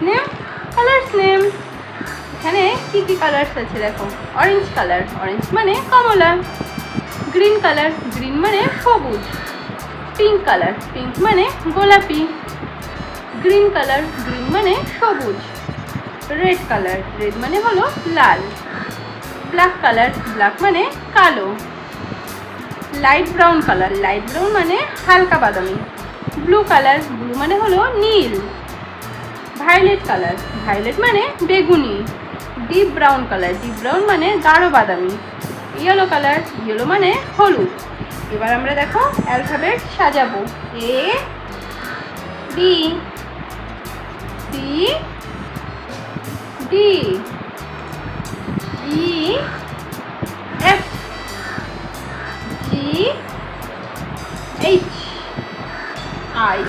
Name, colours name. এখানে কি কি কালার্স আছে দেখো। অরেঞ্জ কালার, অরেঞ্জ মানে কমলা। গ্রিন কালার, গ্রিন মানে সবুজ। পিঙ্ক কালার, পিঙ্ক মানে গোলাপি। গ্রিন কালার, গ্রিন মানে সবুজ। রেড কালার, রেড মানে হলো লাল। ব্ল্যাক কালার, ব্ল্যাক মানে কালো। Light brown colour, light brown মানে হালকা বাদামি। ব্লু কালার, ব্লু মানে হলো নীল। ভায়োলেট কালার, ভায়োলেট মানে বেগুনি। Deep brown colour, deep brown মানে গাঢ় বাদামি। ইয়েলো কালার, ইয়েলো মানে হলুদ। এবার আমরা দেখো অ্যালফাবেট সাজাবো। A, B, C, D, E, F, G, H, I.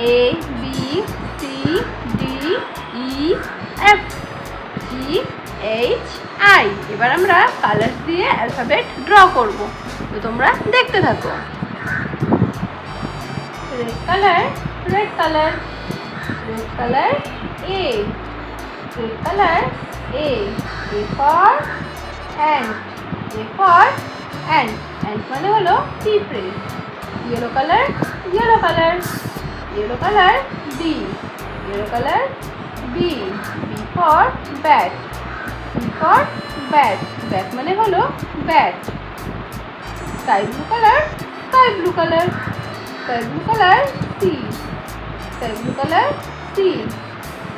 A, B, C, D, E, F, G, H, I. এবার আমরা কালার দিয়ে অ্যালফাবেট ড্র করব, তো তোমরা দেখতে থাকো। Red colour, red colour, red colour A, red colour A. A for ant, A for ant, ant মানে হলো পিঁপড়ে। Yellow colour, yellow colour, yellow colour B, yellow colour B. B for bat, B for bat, bat মানে হলো bat. Sky blue colour, sky blue colour, sky blue colour C, sky blue colour C.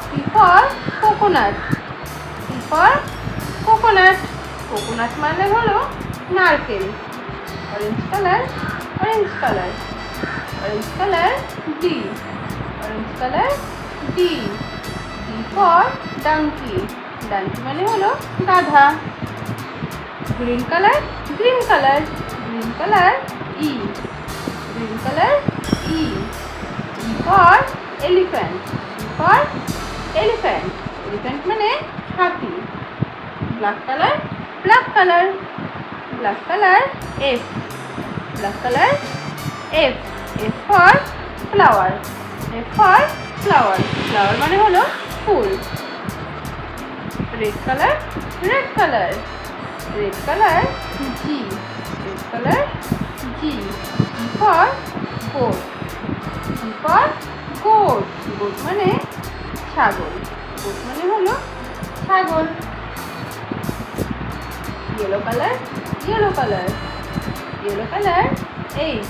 C for coconut, C for coconut, coconut মানে হলো নারকেল। Orange colour, orange colour, orange colour D, orange colour D. D for donkey, donkey মানে হলো গাধা। Green colour, green colour, green colour E, green colour E. E for elephant, E for elephant, elephant মানে হাতি। Black colour, black colour, black colour F, black colour F. F for flower, F for flower, flower মানে হলো ফুল। Red colour, red colour, red colour G, red colour G. G for goat, G for goat, goat মানে ছাগল, goat মানে হলো ছাগল। Yellow colour, yellow colour, yellow colour H,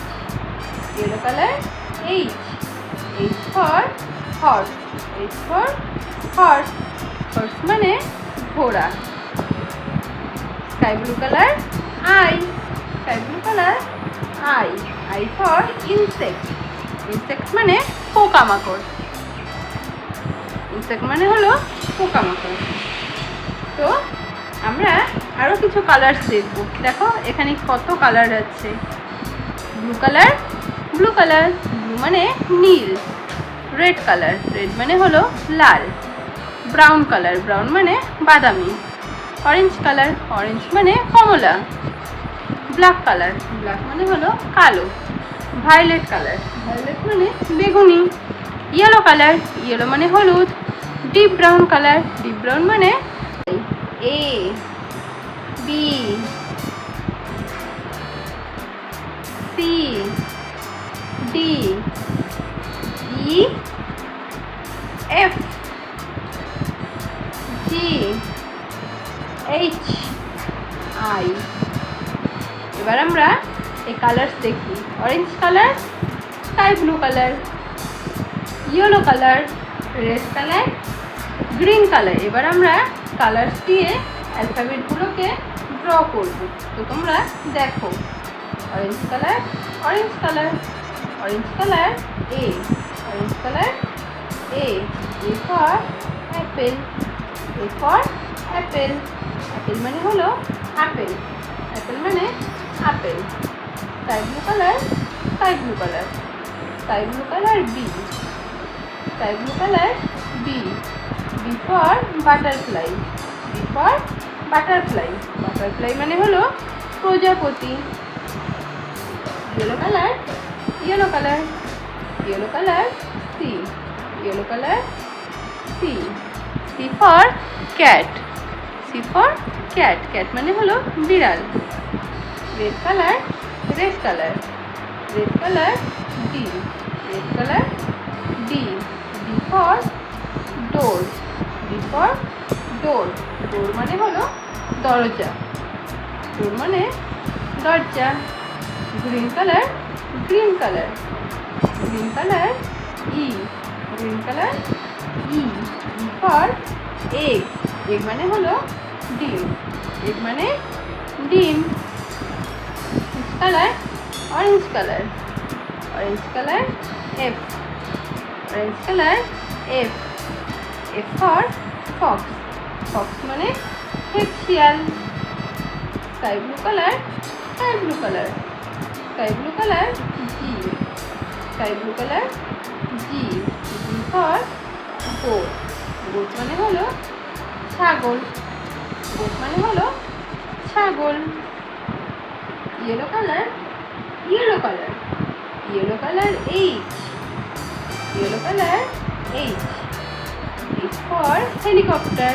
yellow colour H. H for horse, H for horse, horse মানে ঘোড়া। Sky blue colour I, sky blue colour I. I for insect, insect মানে পোকামাকড়, insect মানে হলো পোকামাকড়। তো আমরা আরও কিছু কালার্স দেখব। দেখো এখানে কত কালার আছে। Blue colour, blue colour, blue মানে নীল। রেড কালার, রেড মানে হলো লাল। ব্রাউন কালার, ব্রাউন মানে বাদামি। অরেঞ্জ কালার, অরেঞ্জ মানে কমলা। ব্ল্যাক কালার, ব্ল্যাক মানে হলো কালো। ভায়োলেট কালার, ভায়োলেট মানে বেগুনি। ইয়েলো কালার, ইয়েলো মানে হলুদ। Deep brown colour, deep brown মানে A, B, C, D, E, F, G, H, I. এবার আমরা এই কালার্স দেখি। Orange colour, sky blue colour, yellow colour, red colour, green colour. এবার আমরা কালার্স দিয়ে অ্যালফাবেটগুলোকে ড্র করব, তো তোমরা দেখো। Orange colour, orange colour, orange colour A, orange colour A. A for apple, A for apple, apple মানে হলো আপেল, অ্যাপেল মানে আপেল। Sky blue colour, sky blue colour, sky blue colour B, sky blue colour B. B for butterfly, B for butterfly, butterfly মানে হলো প্রজাপতি। Yellow colour, yellow colour, yellow colour C, yellow color C. C for cat. C for cat. Cat মানে হলো বিড়াল। red color red color D. red color D. D for door. D for door. door মানে হলো দরজা। door মানে দরজা। green color green color E. green color E. E for egg. egg মানে হলো ডিম। egg মানে ডিম। orange color F. F for fox. fox মানে শিয়াল। sky blue color G. G for goat. goat মানে হলো ছাগল। yellow color H. H for helicopter.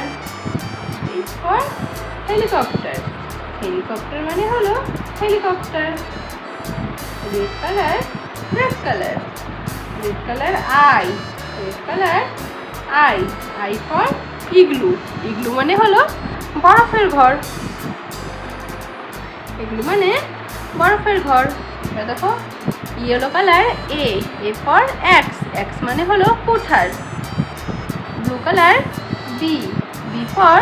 helicopter মানে হলো helicopter. red color I for igloo. igloo মানে হলো বরফের ঘর। দেখো yellow color A for X মানে হলো কুঠার। blue color B for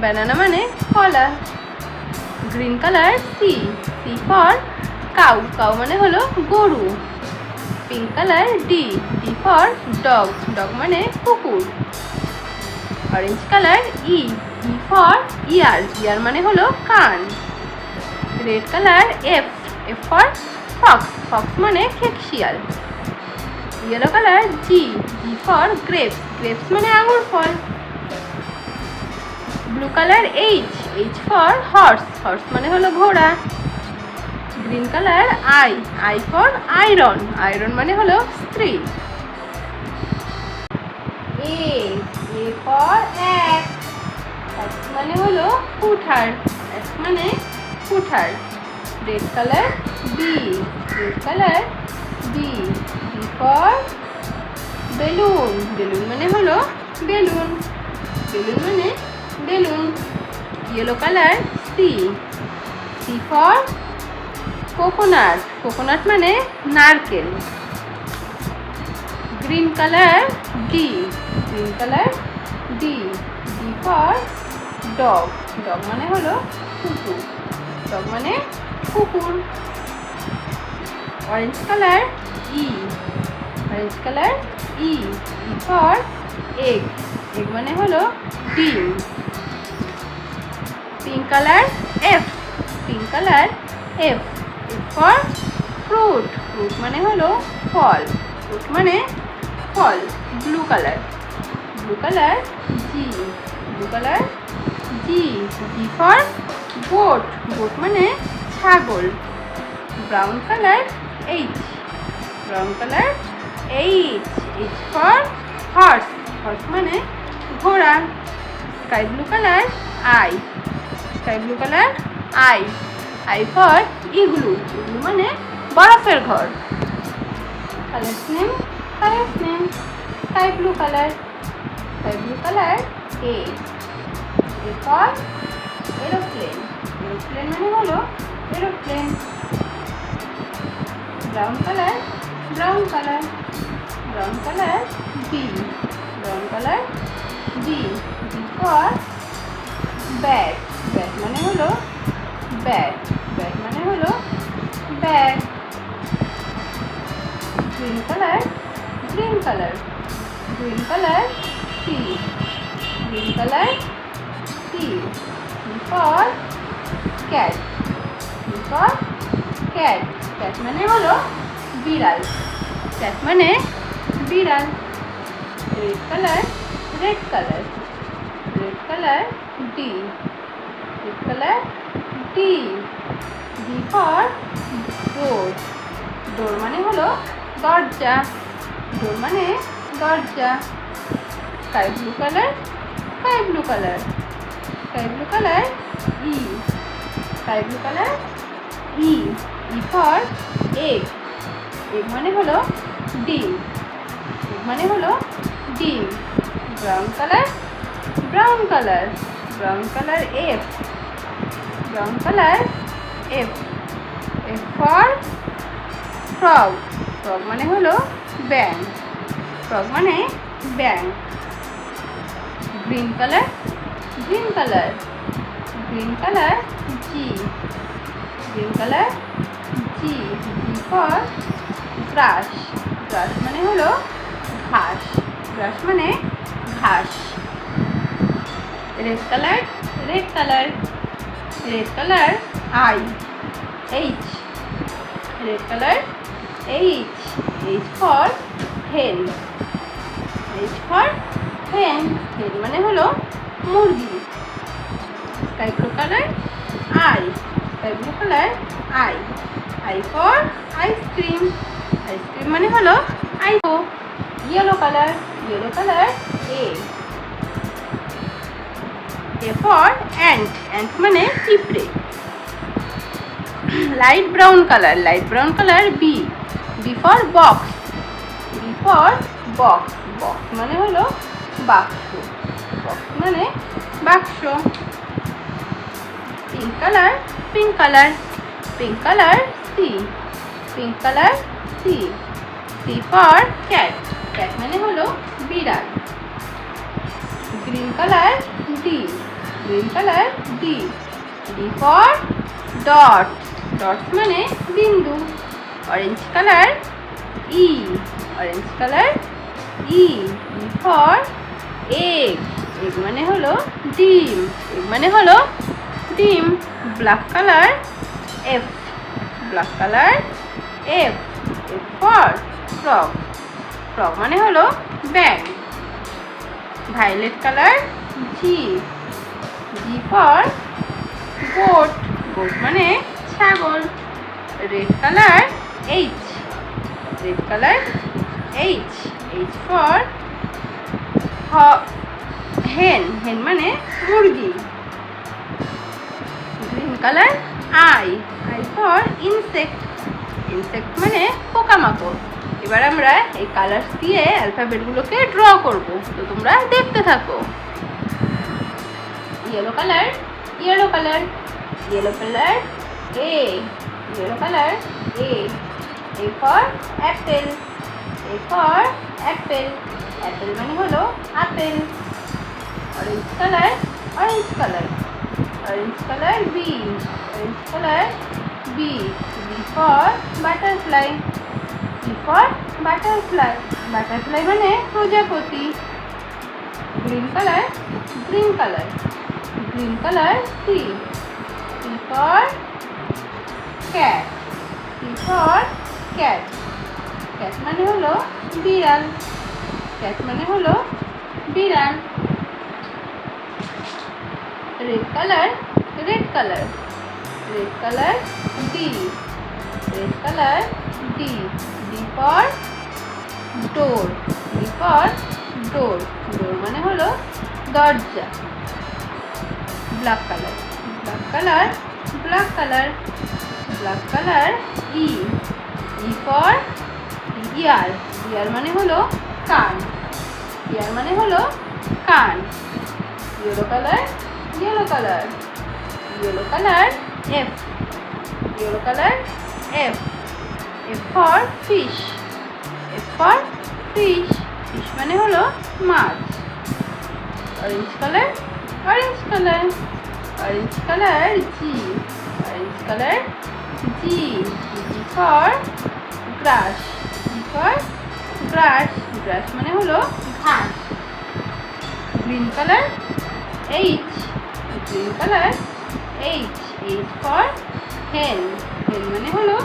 banana মানে কলা। green color C for cow মানে হলো গরু। pink color D for dog মানে কুকুর। orange color E for ear মানে হলো কান। red color F for fox মানে শিয়াল। yellow color G for grapes মানে আঙুর ফল। blue color H for horse মানে হলো ঘোড়া। green color I for iron মানে হলো স্ত্রী। A for axe মানে হলো কুঠার। red color B D for balloon মানে হলো balloon. yellow color C for coconut মানে নারকেল। green color D for dog মানে হলো কুকুর। orange color E for egg মানে হলো ডিম। pink color F for fruit মানে হলো ফল। blue color G for goat মানে ছাগল। brown color H for horse মানে ঘোড়া। sky blue color I for igloo মানে বরফের ঘর। colors name sky blue color A for aeroplane মানে হলো aeroplane. brown color B D for bat মানে হলো bag. green color C for cat মানে হলো বিড়াল। red color D D for door মানে হলো দরজা। দরজা। Sky blue colour, sky blue colour, sky blue colour E, sky blue colour E. E for egg, egg মানে হলো ডিম, এগ মানে হলো ডিম। Brown colour, brown colour, brown colour F, brown colour F. F for frog, frog মানে হলো ব্যাং, frog মানে ব্যাং। Green colour, green colour, green colour G, green colour G. G for grass, grass মানে হলো ঘাস, গ্রাস মানে ঘাস। Red colour, red colour, red colour I, H, red colour H. H for hen, H for hen, hen মানে হলো মুরগি। Sky blue colour I, sky blue colour I. I for ice cream, ice cream মানে হলো আইসো। Yellow colour, yellow colour A. A for ant, ant মানে পিঁপড়ে। Light brown colour, light brown colour B. B for box, B for box, box মানে হলো বাক্স, box মানে বাক্স। Pink colour, pink colour, pink colour C, pink colour C. C for cat, cat মানে হলো বিড়াল। Green colour D, green colour D. D for dot, dot মানে বিন্দু। Orange colour E, orange colour E. E for egg, egg মানে হলো ডিম, egg মানে হলো ডিম। Black colour F, black colour F. F for frog, frog মানে হলো ব্যাং। Violet colour G, G for goat, goat মানে ছাগল। Red colour H, red colour H. H for hen, hen মানে মুরগি। Green colour I, I for insect, insect মানে পোকামাকড়। এবার আমরা এই কালার্স দিয়ে অ্যালফাবেটগুলোকে ড্র করব, তো তোমরা দেখতে থাকো। Yellow colour, yellow colour, yellow colour A, yellow colour A. A for apple, A for apple, apple মানে হলো আপেল। Orange colour, orange colour, orange colour B, orange colour B. B for butterfly, B for butterfly, butterfly মানে প্রজাপতি। Green colour, green colour, green colour C. C for cat, C for cat, cat মানে হলো বিড়াল, cat মানে হলো বিড়াল। Red colour, red colour, red colour D, red colour D. D for door, D for door, door মানে হলো দরজা। Black colour, black colour, black colour, black colour E. E for ear, ear মানে হলো কান, ear মানে হলো কান। Yellow colour, yellow colour, yellow colour F, yellow colour F. F for fish, F for fish, fish মানে হলো মাছ। Orange colour, orange colour, orange colour G, orange colour G. G for grass, G for grass, grass মানে হলো ঘাস। Green colour H, green colour H. H for hen, hen মানে হলো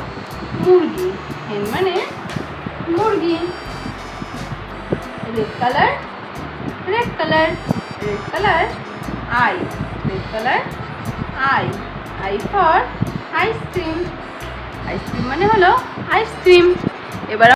মুরগি, হেন মানে মুরগি। Red colour, red colour, red colour I, red colour I. I for ice cream, ice cream মানে হলো আইসক্রিম। এবার